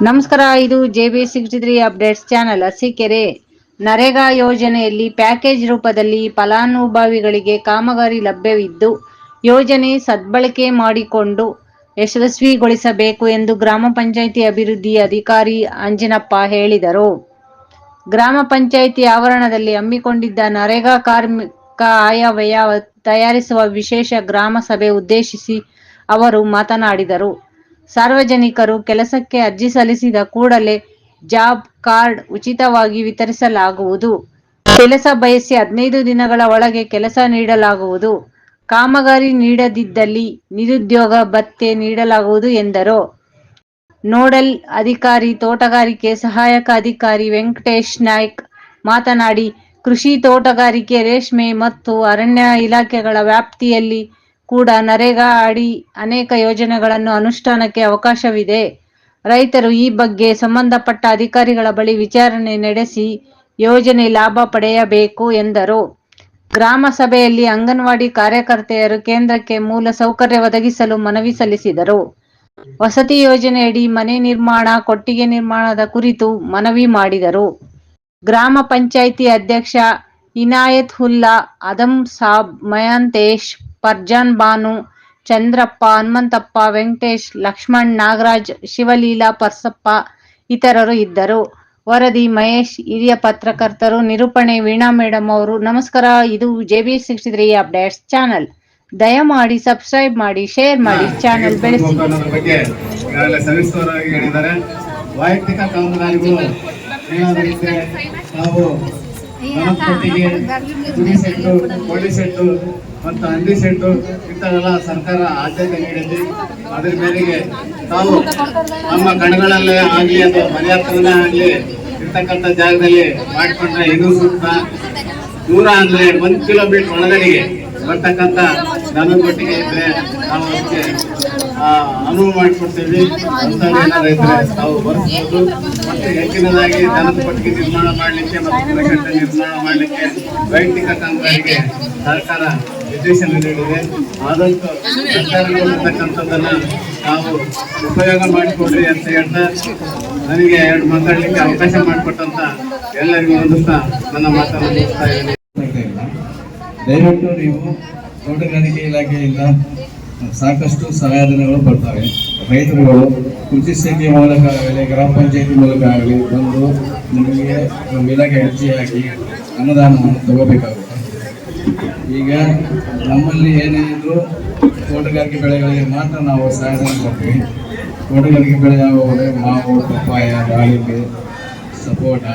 ನಮಸ್ಕಾರ, ಇದು JB63 updates channel. Arsikere NREGA ಯೋಜನೆಯಲ್ಲಿ ಪ್ಯಾಕೇಜ್ ರೂಪದಲ್ಲಿ ಫಲಾನುಭವಿಗಳಿಗೆ ಕಾಮಗಾರಿ ಲಭ್ಯವಿದ್ದು, ಯೋಜನೆ ಸದ್ಬಳಕೆ ಮಾಡಿಕೊಂಡು ಯಶಸ್ವಿಗೊಳಿಸಬೇಕು ಎಂದು ಗ್ರಾಮ ಪಂಚಾಯಿತಿ ಅಭಿವೃದ್ಧಿ ಅಧಿಕಾರಿ ಅಂಜನಪ್ಪ ಹೇಳಿದರು. ಗ್ರಾಮ ಪಂಚಾಯಿತಿ ಆವರಣದಲ್ಲಿ ಹಮ್ಮಿಕೊಂಡಿದ್ದ ನರೇಗಾ ಕಾರ್ಮಿಕ ಆಯವ್ಯಯ ತಯಾರಿಸುವ ವಿಶೇಷ ಗ್ರಾಮ ಸಭೆ ಉದ್ದೇಶಿಸಿ ಅವರು ಮಾತನಾಡಿದರು. ಸಾರ್ವಜನಿಕರು ಕೆಲಸಕ್ಕೆ ಅರ್ಜಿ ಸಲ್ಲಿಸಿದ ಕೂಡಲೇ ಜಾಬ್ ಕಾರ್ಡ್ ಉಚಿತವಾಗಿ ವಿತರಿಸಲಾಗುವುದು. ಕೆಲಸ ಬಯಸಿ 15 ದಿನಗಳ ಒಳಗೆ ಕೆಲಸ ನೀಡಲಾಗುವುದು. ಕಾಮಗಾರಿ ನೀಡದಿದ್ದಲ್ಲಿ ನಿರುದ್ಯೋಗ ಭತ್ಯೆ ನೀಡಲಾಗುವುದು ಎಂದರು. ನೋಡಲ್ ಅಧಿಕಾರಿ ತೋಟಗಾರಿಕೆ ಸಹಾಯಕ ಅಧಿಕಾರಿ ವೆಂಕಟೇಶ್ ನಾಯ್ಕ್ ಮಾತನಾಡಿ, ಕೃಷಿ, ತೋಟಗಾರಿಕೆ, ರೇಷ್ಮೆ ಮತ್ತು ಅರಣ್ಯ ಇಲಾಖೆಗಳ ವ್ಯಾಪ್ತಿಯಲ್ಲಿ ಕೂಡ ನರೇಗಾ ಅಡಿ ಅನೇಕ ಯೋಜನೆಗಳನ್ನು ಅನುಷ್ಠಾನಕ್ಕೆ ಅವಕಾಶವಿದೆ. ರೈತರು ಈ ಬಗ್ಗೆ ಸಂಬಂಧಪಟ್ಟ ಅಧಿಕಾರಿಗಳ ಬಳಿ ವಿಚಾರಣೆ ನಡೆಸಿ ಯೋಜನೆ ಲಾಭ ಪಡೆಯಬೇಕು ಎಂದರು. ಗ್ರಾಮ ಸಭೆಯಲ್ಲಿ ಅಂಗನವಾಡಿ ಕಾರ್ಯಕರ್ತೆಯರು ಕೇಂದ್ರಕ್ಕೆ ಮೂಲ ಸೌಕರ್ಯ ಒದಗಿಸಲು ಮನವಿ ಸಲ್ಲಿಸಿದರು. ವಸತಿ ಯೋಜನೆಯಡಿ ಮನೆ ನಿರ್ಮಾಣ, ಕೊಟ್ಟಿಗೆ ನಿರ್ಮಾಣದ ಕುರಿತು ಮನವಿ ಮಾಡಿದರು. ಗ್ರಾಮ ಪಂಚಾಯಿತಿ ಅಧ್ಯಕ್ಷ ಇನಾಯತ್ ಉಲ್ಲಾ, ಆದಂ ಸಾಬ್, ಮಹಾಂತೇಶ್, ಫರ್ಜಾನ್ ಬಾನು, ಚಂದ್ರಪ್ಪ, ಹನುಮಂತಪ್ಪ, ವೆಂಕಟೇಶ್, ಲಕ್ಷ್ಮಣ್, ನಾಗರಾಜ್, ಶಿವಲೀಲಾ, ಪರ್ಸಪ್ಪ ಇತರರು ಇದ್ದರು. ವರದಿ ಮಹೇಶ್, ಹಿರಿಯ ಪತ್ರಕರ್ತರು. ನಿರೂಪಣೆ ವೀಣಾ ಮೇಡಂ ಅವರು. ನಮಸ್ಕಾರ, ಇದು JB63 ಅಪ್ಡೇಟ್ಸ್ ಚಾನೆಲ್. ದಯಮಾಡಿ ಸಬ್ಸ್ಕ್ರೈಬ್ ಮಾಡಿ, ಶೇರ್ ಮಾಡಿ, ಚಾನೆಲ್ ಬೆಳೆಸಿ. ಸವಿಸ್ತರವಾಗಿ ಹೇಳಿದ್ದಾರೆ. ವೈಯಕ್ತಿಕ ಕಾಮಗಾರಿಗಳು ನಾವು ಕೊಟ್ಟಿಗೆ, ಗುಡಿ ಸೆಟ್ಟು, ಕೋಳಿ ಸೆಟ್ಟು ಮತ್ತು ಹಂದಿ ಸೆಟ್ಟು ಇಂಥವೆಲ್ಲ ಸರ್ಕಾರ ಆದ್ಯತೆ ನೀಡಿದೆ. ಅದರ ಮೇರೆಗೆ ತಾವು ನಮ್ಮ ಕಣಗಳಲ್ಲೇ ಆಗಲಿ ಅಥವಾ ಮನೆ ಹತ್ರನೇ ಆಗಲಿ ಇರ್ತಕ್ಕಂಥ ಜಾಗದಲ್ಲಿ ಮಾಡಿಕೊಂಡ್ರೆ ಇನ್ನೂ ಸೂಕ್ತ. ದೂರ ಅಂದರೆ 1 ಕಿಲೋಮೀಟರ್ ಒಳಗಡೆಗೆ ಬರ್ತಕ್ಕಂಥ ದನದ ಕೊಟ್ಟಿಗೆ ಇದ್ರೆ ನಾವು ಅದಕ್ಕೆ ಅನುವು ಮಾಡಿಕೊಡ್ತೀವಿ. ರೈತರೆ ತಾವು ಬರೆಸಬಹುದು. ಮತ್ತು ಹೆಚ್ಚಿನದಾಗಿ ದನದ ಕೊಟ್ಟಿಗೆ ನಿರ್ಮಾಣ ಮಾಡಲಿಕ್ಕೆ ಮತ್ತು ಕೃಷಿ ನಿರ್ಮಾಣ ಮಾಡಲಿಕ್ಕೆ ವೈಯಕ್ತಿಕ ಕಾಮಗಾರಿಗೆ ಸರ್ಕಾರ ನಿರ್ದೇಶನ ನೀಡಿದೆ. ಆದಷ್ಟು ಸರ್ಕಾರಗಳಿರ್ತಕ್ಕಂಥದ್ದನ್ನು ನಾವು ಉಪಯೋಗ ಮಾಡಿಕೊಡ್ರಿ ಅಂತ ಹೇಳ್ತಾ ನನಗೆ 2 ಮಾತಾಡಲಿಕ್ಕೆ ಅವಕಾಶ ಮಾಡಿಕೊಟ್ಟಂತ ಎಲ್ಲರಿಗೂ ಹೊಂದಿಸ್ತಾ ನನ್ನ ಮಾತನ್ನು ಮುಗಿಸ್ತಾ ಇದ್ದೀನಿ. ದಯವಿಟ್ಟು ನೀವು ತೋಟಗಾರಿಕೆ ಇಲಾಖೆಯಿಂದ ಸಾಕಷ್ಟು ಸಹಾಯಧನಗಳು ಬರ್ತವೆ. ರೈತರುಗಳು ಕೃಷಿ ಸೇವೆ ಮೂಲಕ ಆಗಲಿ, ಗ್ರಾಮ ಪಂಚಾಯತಿ ಮೂಲಕ ಆಗಲಿ ಬಂದು ನಿಮಗೆ ನಮ್ಮ ಇಲಾಖೆ ಅರ್ಜಿ ಹಾಕಿ ಅನುದಾನವನ್ನು ತಗೋಬೇಕಾಗುತ್ತೆ. ಈಗ ನಮ್ಮಲ್ಲಿ ಏನೇ ಇದ್ದರೂ ತೋಟಗಾರಿಕೆ ಬೆಳೆಗಳಿಗೆ ಮಾತ್ರ ನಾವು ಸಹಾಯಧನ ಕೊಡ್ತೀವಿ. ತೋಟಗಾರಿಕೆ ಬೆಳೆ ಯಾವುವು ಅಂದರೆ ಮಾವು, ಪಪ್ಪಾಯ, ದಾಳಿಂಬೆ, ಸಪೋಟ